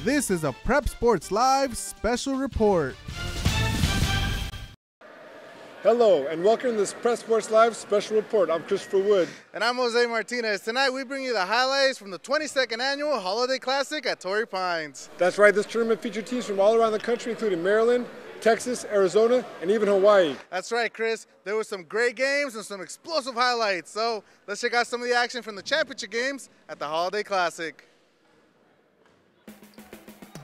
This is a Prep Sports Live special report. Hello, and welcome to this Prep Sports Live special report. I'm Christopher Wood. And I'm Jose Martinez. Tonight we bring you the highlights from the 22nd Annual Holiday Classic at Torrey Pines. That's right, this tournament featured teams from all around the country, including Maryland, Texas, Arizona, and even Hawaii. That's right, Chris. There were some great games and some explosive highlights. So let's check out some of the action from the championship games at the Holiday Classic.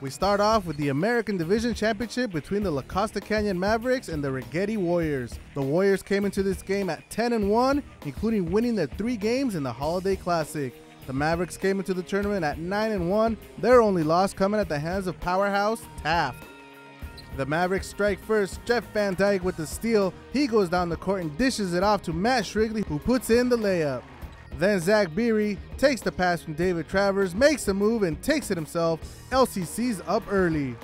We start off with the American Division Championship between the La Costa Canyon Mavericks and the Rigetti Warriors. The Warriors came into this game at 10-1, including winning their 3 games in the Holiday Classic. The Mavericks came into the tournament at 9-1, their only loss coming at the hands of powerhouse Taft. The Mavericks strike first, Jeff Van Dyke with the steal. He goes down the court and dishes it off to Matt Shrigley, who puts in the layup. Then Zach Beery takes the pass from David Travers, makes a move and takes it himself. LCC's up early.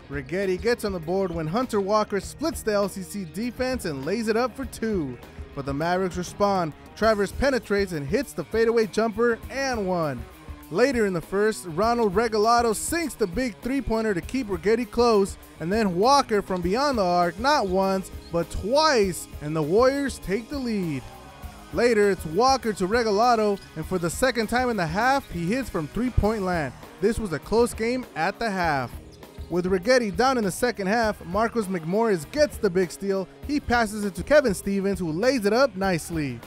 Rigetti gets on the board when Hunter Walker splits the LCC defense and lays it up for 2. But the Mavericks respond. Travers penetrates and hits the fadeaway jumper and 1. Later in the first, Ronald Regalado sinks the big three-pointer to keep Rigetti close, and then Walker from beyond the arc, not once, but twice, and the Warriors take the lead. Later, it's Walker to Regalado, and for the second time in the half, he hits from three-point land. This was a close game at the half. With Rigetti down in the second half, Marcus McMorris gets the big steal. He passes it to Kevin Stevens, who lays it up nicely.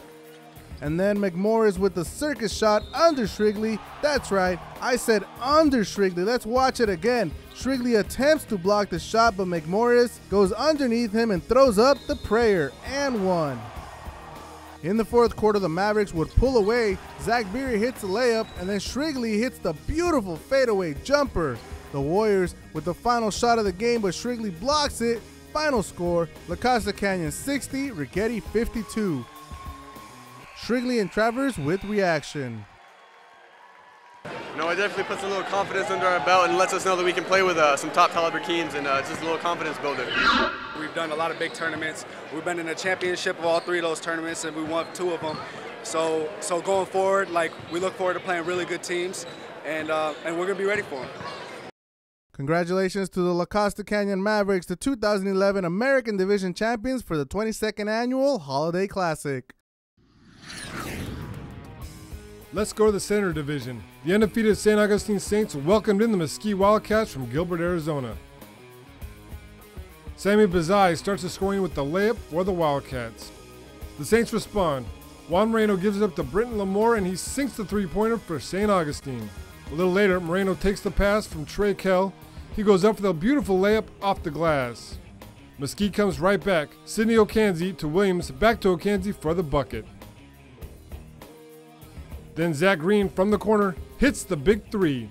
And then McMorris with the circus shot under Shrigley. That's right, I said under Shrigley. Let's watch it again. Shrigley attempts to block the shot, but McMorris goes underneath him and throws up the prayer and 1. In the fourth quarter, the Mavericks would pull away. Zach Beery hits a layup, and then Shrigley hits the beautiful fadeaway jumper. The Warriors with the final shot of the game, but Shrigley blocks it. Final score, La Costa Canyon 60, Rigetti 52. Shrigley and Travers with reaction. No, it definitely puts a little confidence under our belt and lets us know that we can play with some top caliber teams, and it's just a little confidence builder. We've done a lot of big tournaments. We've been in a championship of all 3 of those tournaments, and we won 2 of them. So going forward, we look forward to playing really good teams, and we're gonna be ready for them. Congratulations to the La Costa Canyon Mavericks, the 2011 American Division champions for the 22nd Annual Holiday Classic. Let's go to the Center Division. The undefeated St. Augustine Saints welcomed in the Mesquite Wildcats from Gilbert, Arizona. Sammy Bazai starts the scoring with the layup for the Wildcats. The Saints respond. Juan Moreno gives it up to Brenton Lamore, and he sinks the three-pointer for St. Augustine. A little later, Moreno takes the pass from Trey Kell. He goes up for the beautiful layup off the glass. Mesquite comes right back. Sidney Okanzie to Williams, back to Okanzie for the bucket. Then Zach Green from the corner hits the big 3.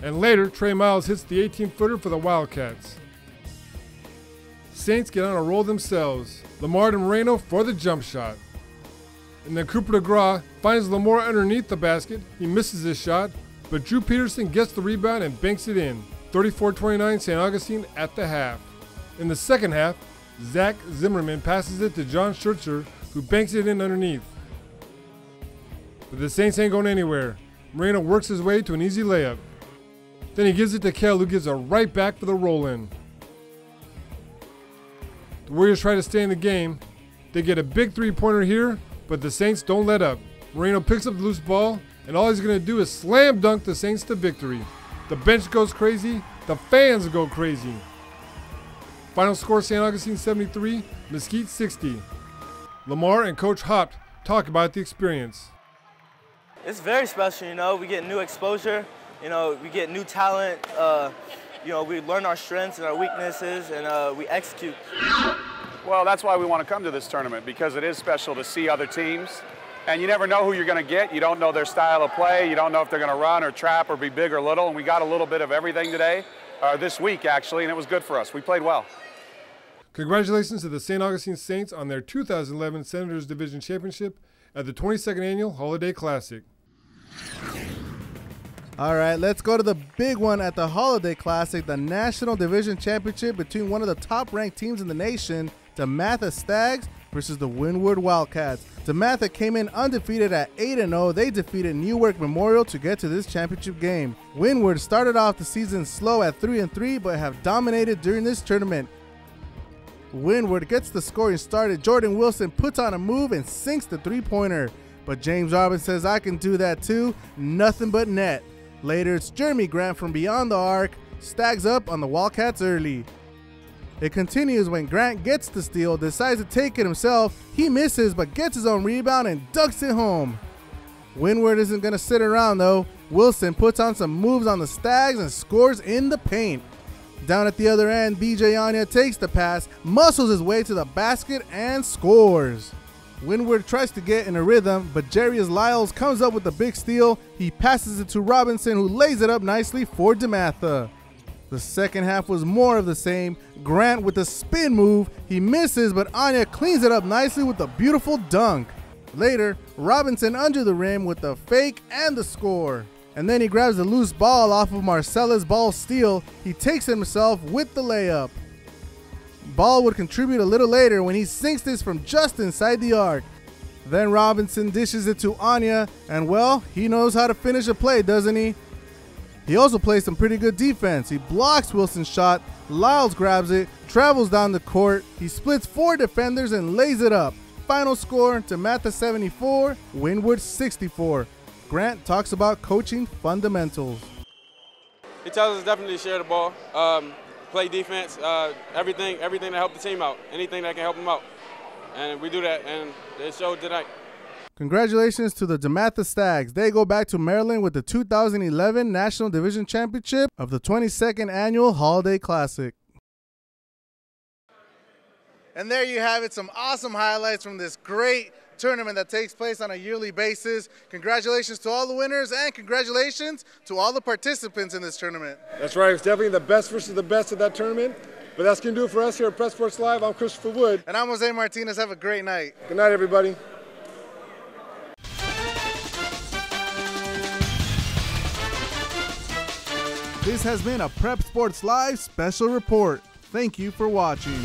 And later, Trey Miles hits the 18-footer for the Wildcats. Saints get on a roll themselves. Lamar and Moreno for the jump shot. And then Cooper DeGraw finds Lamar underneath the basket. He misses his shot, but Drew Peterson gets the rebound and banks it in. 34-29 St. Augustine at the half. In the second half, Zach Zimmerman passes it to John Scherzer, who banks it in underneath. But the Saints ain't going anywhere. Moreno works his way to an easy layup. Then he gives it to Kell, who gives a right back for the roll-in. The Warriors try to stay in the game. They get a big three-pointer here, but the Saints don't let up. Moreno picks up the loose ball, and all he's going to do is slam dunk the Saints to victory. The bench goes crazy. The fans go crazy. Final score, St. Augustine 73, Mesquite 60. Lamar and Coach Hopt talk about the experience. It's very special, we get new exposure, we get new talent, we learn our strengths and our weaknesses, and we execute. Well, that's why we want to come to this tournament, because it is special to see other teams. And you never know who you're going to get. You don't know their style of play. You don't know if they're going to run or trap or be big or little. And we got a little bit of everything today, this week actually, and it was good for us. We played well. Congratulations to the St. Augustine Saints on their 2011 Senators Division Championship at the 22nd Annual Holiday Classic. All right, let's go to the big one at the Holiday Classic, the National Division Championship between one of the top-ranked teams in the nation, the DeMatha Stags, versus the Windward Wildcats. DeMatha came in undefeated at 8-0. They defeated Newark Memorial to get to this championship game. Windward started off the season slow at 3-3, but have dominated during this tournament. Windward gets the scoring started. Jordan Wilson puts on a move and sinks the three-pointer. But James Robbins says, I can do that too. Nothing but net. Later, it's Jeremy Grant from beyond the arc. Stacks up on the Wildcats early. It continues when Grant gets the steal, decides to take it himself. He misses, but gets his own rebound and ducks it home. Windward isn't going to sit around though. Wilson puts on some moves on the Stags and scores in the paint. Down at the other end, BJ Anya takes the pass, muscles his way to the basket, and scores. Windward tries to get in a rhythm, but Jarius Lyles comes up with a big steal. He passes it to Robinson, who lays it up nicely for DeMatha. The second half was more of the same. Grant with a spin move. He misses, but Anya cleans it up nicely with a beautiful dunk. Later, Robinson under the rim with the fake and the score. And then he grabs the loose ball off of Marcella's ball steal. He takes it himself with the layup. Ball would contribute a little later when he sinks this from just inside the arc. Then Robinson dishes it to Anya, and well, he knows how to finish a play, doesn't he? He also plays some pretty good defense. He blocks Wilson's shot, Lyles grabs it, travels down the court, he splits 4 defenders and lays it up. Final score, DeMatha 74, Windward 64. Grant talks about coaching fundamentals. He tells us definitely to share the ball, play defense, everything to help the team out, anything that can help them out. And we do that, and it showed tonight. Congratulations to the DeMatha Stags. They go back to Maryland with the 2011 National Division Championship of the 22nd Annual Holiday Classic. And there you have it, some awesome highlights from this great tournament that takes place on a yearly basis. Congratulations to all the winners, and congratulations to all the participants in this tournament. That's right. It's definitely the best versus the best of that tournament. But that's going to do it for us here at Press Sports Live. I'm Christopher Wood. And I'm Jose Martinez. Have a great night. Good night, everybody. This has been a Prep Sports Live special report. Thank you for watching.